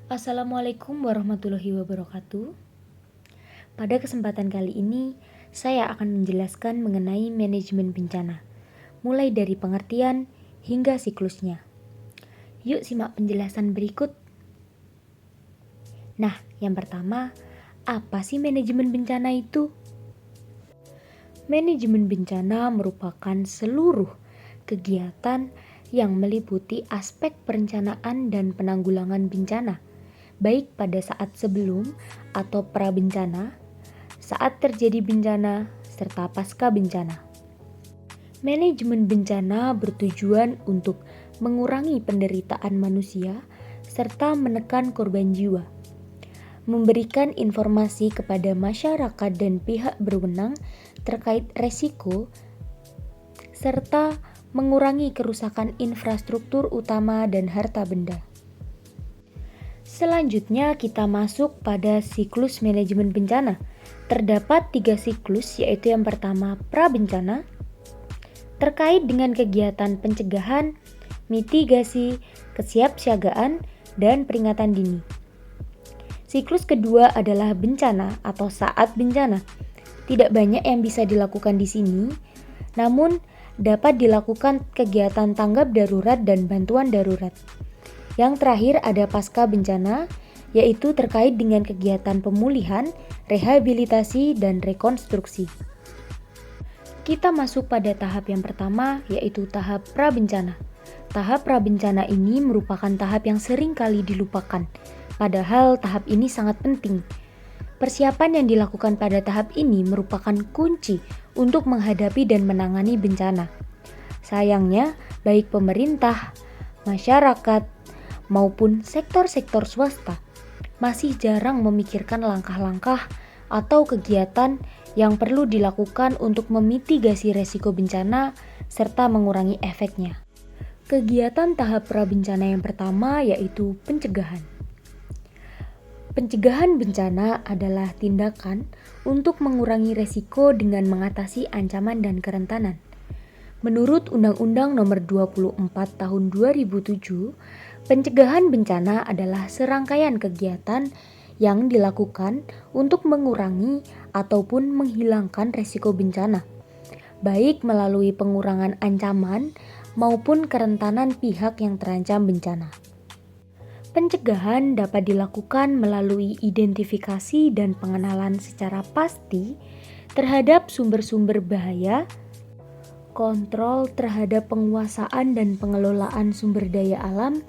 Assalamualaikum warahmatullahi wabarakatuh. Pada kesempatan kali ini, saya akan menjelaskan mengenai manajemen bencana, mulai dari pengertian hingga siklusnya. Yuk simak penjelasan berikut. Nah, yang pertama, apa sih manajemen bencana itu? Manajemen bencana merupakan seluruh kegiatan yang meliputi aspek perencanaan dan penanggulangan bencana, baik pada saat sebelum atau pra-bencana, saat terjadi bencana, serta pasca bencana. Manajemen bencana bertujuan untuk mengurangi penderitaan manusia serta menekan korban jiwa, memberikan informasi kepada masyarakat dan pihak berwenang terkait resiko, serta mengurangi kerusakan infrastruktur utama dan harta benda. Selanjutnya kita masuk pada siklus manajemen bencana. Terdapat 3 siklus, yaitu yang pertama pra-bencana, terkait dengan kegiatan pencegahan, mitigasi, kesiapsiagaan, dan peringatan dini. Siklus kedua adalah bencana atau saat bencana. Tidak banyak yang bisa dilakukan di sini, namun dapat dilakukan kegiatan tanggap darurat dan bantuan darurat. Yang terakhir ada pasca bencana, yaitu terkait dengan kegiatan pemulihan, rehabilitasi, dan rekonstruksi. Kita masuk pada tahap yang pertama, yaitu tahap pra-bencana. Tahap pra-bencana ini merupakan tahap yang sering kali dilupakan, padahal tahap ini sangat penting. Persiapan yang dilakukan pada tahap ini merupakan kunci untuk menghadapi dan menangani bencana. Sayangnya, baik pemerintah, masyarakat, maupun sektor-sektor swasta masih jarang memikirkan langkah-langkah atau kegiatan yang perlu dilakukan untuk memitigasi resiko bencana serta mengurangi efeknya. Kegiatan tahap pra-bencana yang pertama yaitu pencegahan. Pencegahan bencana adalah tindakan untuk mengurangi resiko dengan mengatasi ancaman dan kerentanan. Menurut Undang-Undang Nomor 24 Tahun 2007, pencegahan bencana adalah serangkaian kegiatan yang dilakukan untuk mengurangi ataupun menghilangkan resiko bencana, baik melalui pengurangan ancaman maupun kerentanan pihak yang terancam bencana. Pencegahan dapat dilakukan melalui identifikasi dan pengenalan secara pasti terhadap sumber-sumber bahaya, kontrol terhadap penguasaan dan pengelolaan sumber daya alam,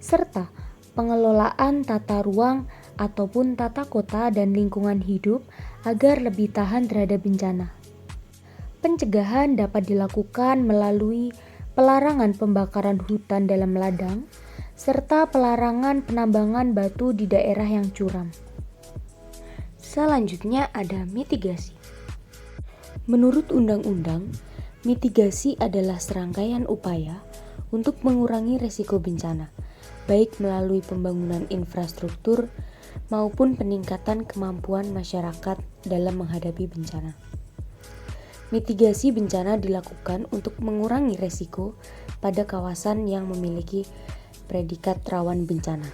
serta pengelolaan tata ruang ataupun tata kota dan lingkungan hidup agar lebih tahan terhadap bencana. Pencegahan dapat dilakukan melalui pelarangan pembakaran hutan dalam ladang, serta pelarangan penambangan batu di daerah yang curam. Selanjutnya ada mitigasi. Menurut undang-undang, mitigasi adalah serangkaian upaya untuk mengurangi risiko bencana, baik melalui pembangunan infrastruktur maupun peningkatan kemampuan masyarakat dalam menghadapi bencana. Mitigasi bencana dilakukan untuk mengurangi risiko pada kawasan yang memiliki predikat rawan bencana.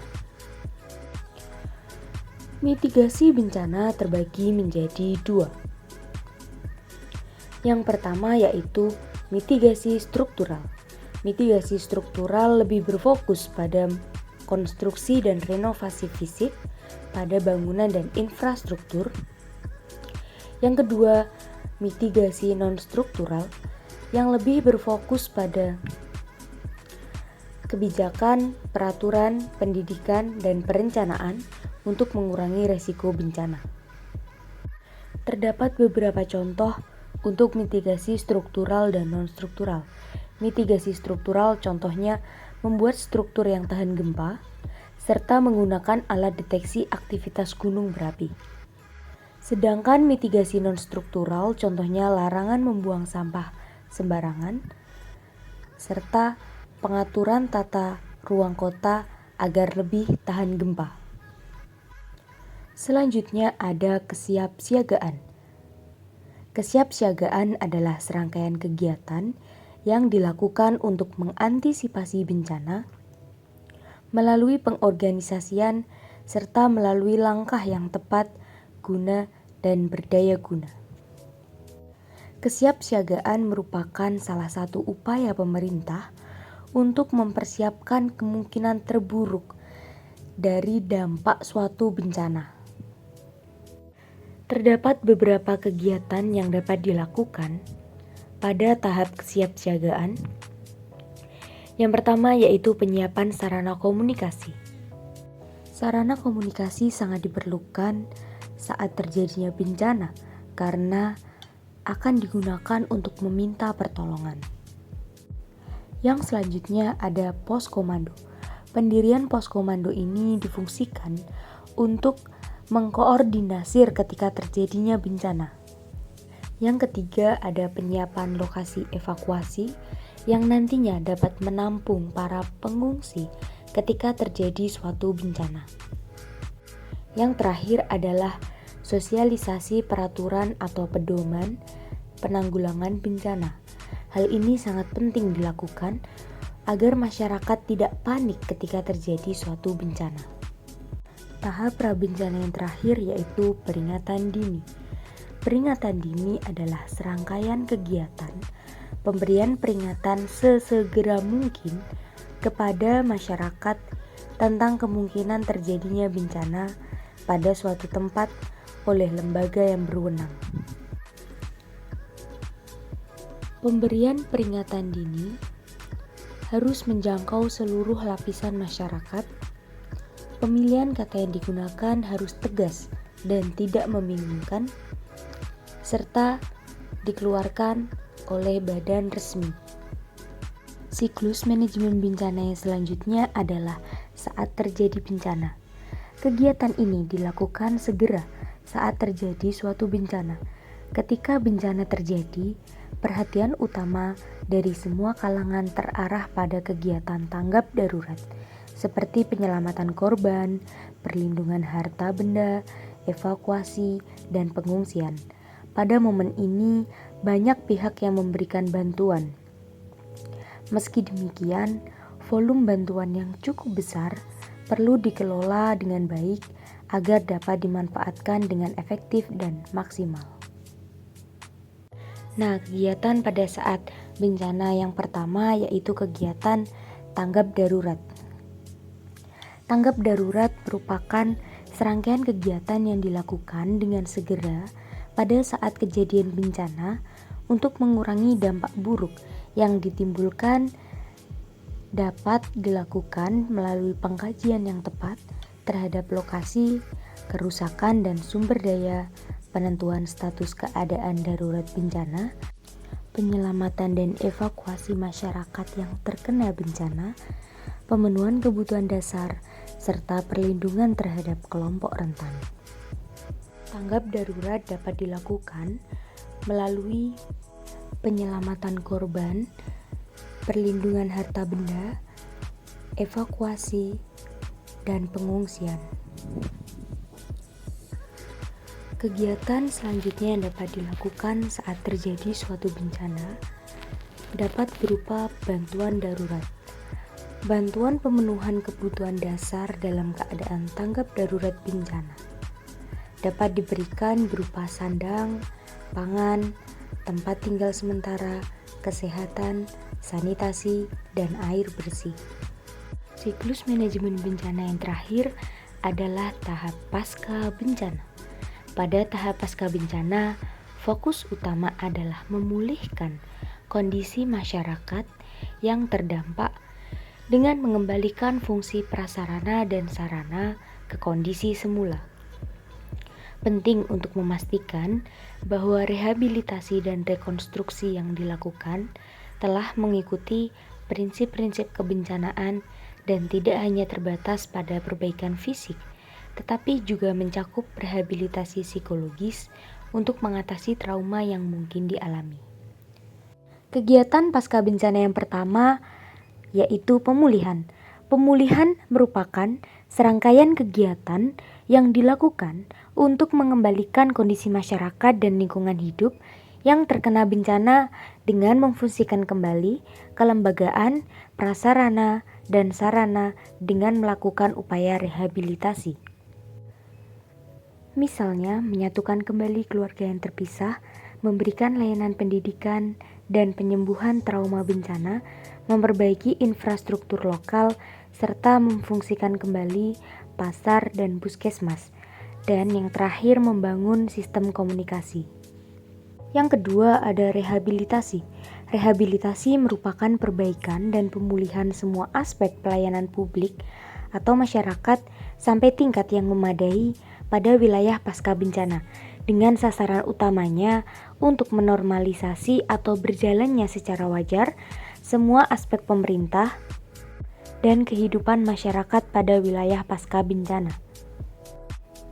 Mitigasi bencana terbagi menjadi 2. Yang pertama yaitu mitigasi struktural. Mitigasi struktural lebih berfokus pada konstruksi dan renovasi fisik pada bangunan dan infrastruktur. Yang kedua, mitigasi non-struktural yang lebih berfokus pada kebijakan, peraturan, pendidikan, dan perencanaan untuk mengurangi resiko bencana. Terdapat beberapa contoh untuk mitigasi struktural dan non-struktural. Mitigasi struktural contohnya membuat struktur yang tahan gempa, serta menggunakan alat deteksi aktivitas gunung berapi. Sedangkan mitigasi non-struktural contohnya larangan membuang sampah sembarangan, serta pengaturan tata ruang kota agar lebih tahan gempa. Selanjutnya ada kesiapsiagaan. Kesiapsiagaan adalah serangkaian kegiatan yang dilakukan untuk mengantisipasi bencana melalui pengorganisasian serta melalui langkah yang tepat, guna, dan berdaya guna. Kesiapsiagaan merupakan salah satu upaya pemerintah untuk mempersiapkan kemungkinan terburuk dari dampak suatu bencana. Terdapat beberapa kegiatan yang dapat dilakukan pada tahap kesiapsiagaan. Yang pertama yaitu penyiapan sarana komunikasi. Sarana komunikasi sangat diperlukan saat terjadinya bencana karena akan digunakan untuk meminta pertolongan. Yang selanjutnya ada pos komando. Pendirian pos komando ini difungsikan untuk mengkoordinasi ketika terjadinya bencana. Yang ketiga ada penyiapan lokasi evakuasi yang nantinya dapat menampung para pengungsi ketika terjadi suatu bencana. Yang terakhir adalah sosialisasi peraturan atau pedoman penanggulangan bencana. Hal ini sangat penting dilakukan agar masyarakat tidak panik ketika terjadi suatu bencana. Tahap prabencana yang terakhir yaitu peringatan dini. Peringatan dini adalah serangkaian kegiatan pemberian peringatan sesegera mungkin kepada masyarakat tentang kemungkinan terjadinya bencana pada suatu tempat oleh lembaga yang berwenang. Pemberian peringatan dini harus menjangkau seluruh lapisan masyarakat. Pemilihan kata yang digunakan harus tegas dan tidak membingungkan, serta dikeluarkan oleh badan resmi. Siklus manajemen bencana yang selanjutnya adalah saat terjadi bencana. Kegiatan ini dilakukan segera saat terjadi suatu bencana. Ketika bencana terjadi, perhatian utama dari semua kalangan terarah pada kegiatan tanggap darurat, seperti penyelamatan korban, perlindungan harta benda, evakuasi, dan pengungsian. Pada momen ini, banyak pihak yang memberikan bantuan. Meski demikian, volume bantuan yang cukup besar perlu dikelola dengan baik agar dapat dimanfaatkan dengan efektif dan maksimal. Nah, kegiatan pada saat bencana yang pertama yaitu kegiatan tanggap darurat. Tanggap darurat merupakan serangkaian kegiatan yang dilakukan dengan segera pada saat kejadian bencana untuk mengurangi dampak buruk yang ditimbulkan. Dapat dilakukan melalui pengkajian yang tepat terhadap lokasi, kerusakan dan sumber daya, penentuan status keadaan darurat bencana, penyelamatan dan evakuasi masyarakat yang terkena bencana, pemenuhan kebutuhan dasar, serta perlindungan terhadap kelompok rentan. Tanggap darurat dapat dilakukan melalui penyelamatan korban, perlindungan harta benda, evakuasi, dan pengungsian. Kegiatan selanjutnya yang dapat dilakukan saat terjadi suatu bencana dapat berupa bantuan darurat. Bantuan pemenuhan kebutuhan dasar dalam keadaan tanggap darurat bencana dapat diberikan berupa sandang, pangan, tempat tinggal sementara, kesehatan, sanitasi, dan air bersih. Siklus manajemen bencana yang terakhir adalah tahap pasca bencana. Pada tahap pasca bencana, fokus utama adalah memulihkan kondisi masyarakat yang terdampak dengan mengembalikan fungsi prasarana dan sarana ke kondisi semula. Penting untuk memastikan bahwa rehabilitasi dan rekonstruksi yang dilakukan telah mengikuti prinsip-prinsip kebencanaan dan tidak hanya terbatas pada perbaikan fisik, tetapi juga mencakup rehabilitasi psikologis untuk mengatasi trauma yang mungkin dialami. Kegiatan pasca bencana yang pertama yaitu pemulihan. Pemulihan merupakan serangkaian kegiatan yang dilakukan untuk mengembalikan kondisi masyarakat dan lingkungan hidup yang terkena bencana dengan memfungsikan kembali kelembagaan, prasarana, dan sarana dengan melakukan upaya rehabilitasi. Misalnya, menyatukan kembali keluarga yang terpisah, memberikan layanan pendidikan dan penyembuhan trauma bencana, memperbaiki infrastruktur lokal, serta memfungsikan kembali pasar dan puskesmas. Dan yang terakhir, membangun sistem komunikasi. Yang kedua ada rehabilitasi. Rehabilitasi merupakan perbaikan dan pemulihan semua aspek pelayanan publik atau masyarakat sampai tingkat yang memadai pada wilayah pasca bencana, dengan sasaran utamanya untuk menormalisasi atau berjalannya secara wajar semua aspek pemerintah dan kehidupan masyarakat pada wilayah pasca bencana.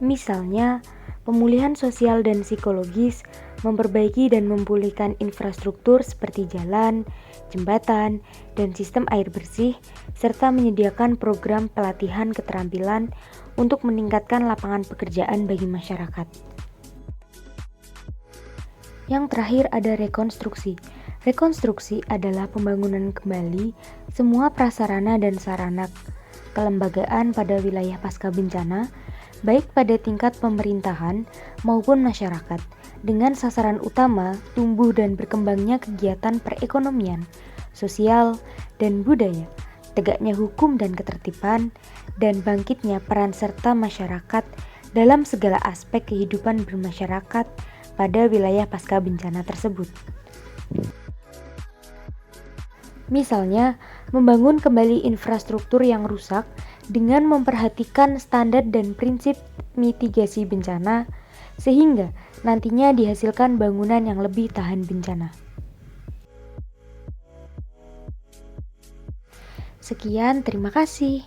Misalnya, pemulihan sosial dan psikologis, memperbaiki dan memulihkan infrastruktur seperti jalan, jembatan, dan sistem air bersih, serta menyediakan program pelatihan keterampilan untuk meningkatkan lapangan pekerjaan bagi masyarakat. Yang terakhir ada rekonstruksi. Rekonstruksi adalah pembangunan kembali semua prasarana dan sarana kelembagaan pada wilayah pasca bencana, baik pada tingkat pemerintahan maupun masyarakat, dengan sasaran utama tumbuh dan berkembangnya kegiatan perekonomian, sosial, dan budaya, tegaknya hukum dan ketertiban, dan bangkitnya peran serta masyarakat dalam segala aspek kehidupan bermasyarakat pada wilayah pasca bencana tersebut. Misalnya, membangun kembali infrastruktur yang rusak dengan memperhatikan standar dan prinsip mitigasi bencana, sehingga nantinya dihasilkan bangunan yang lebih tahan bencana. Sekian, terima kasih.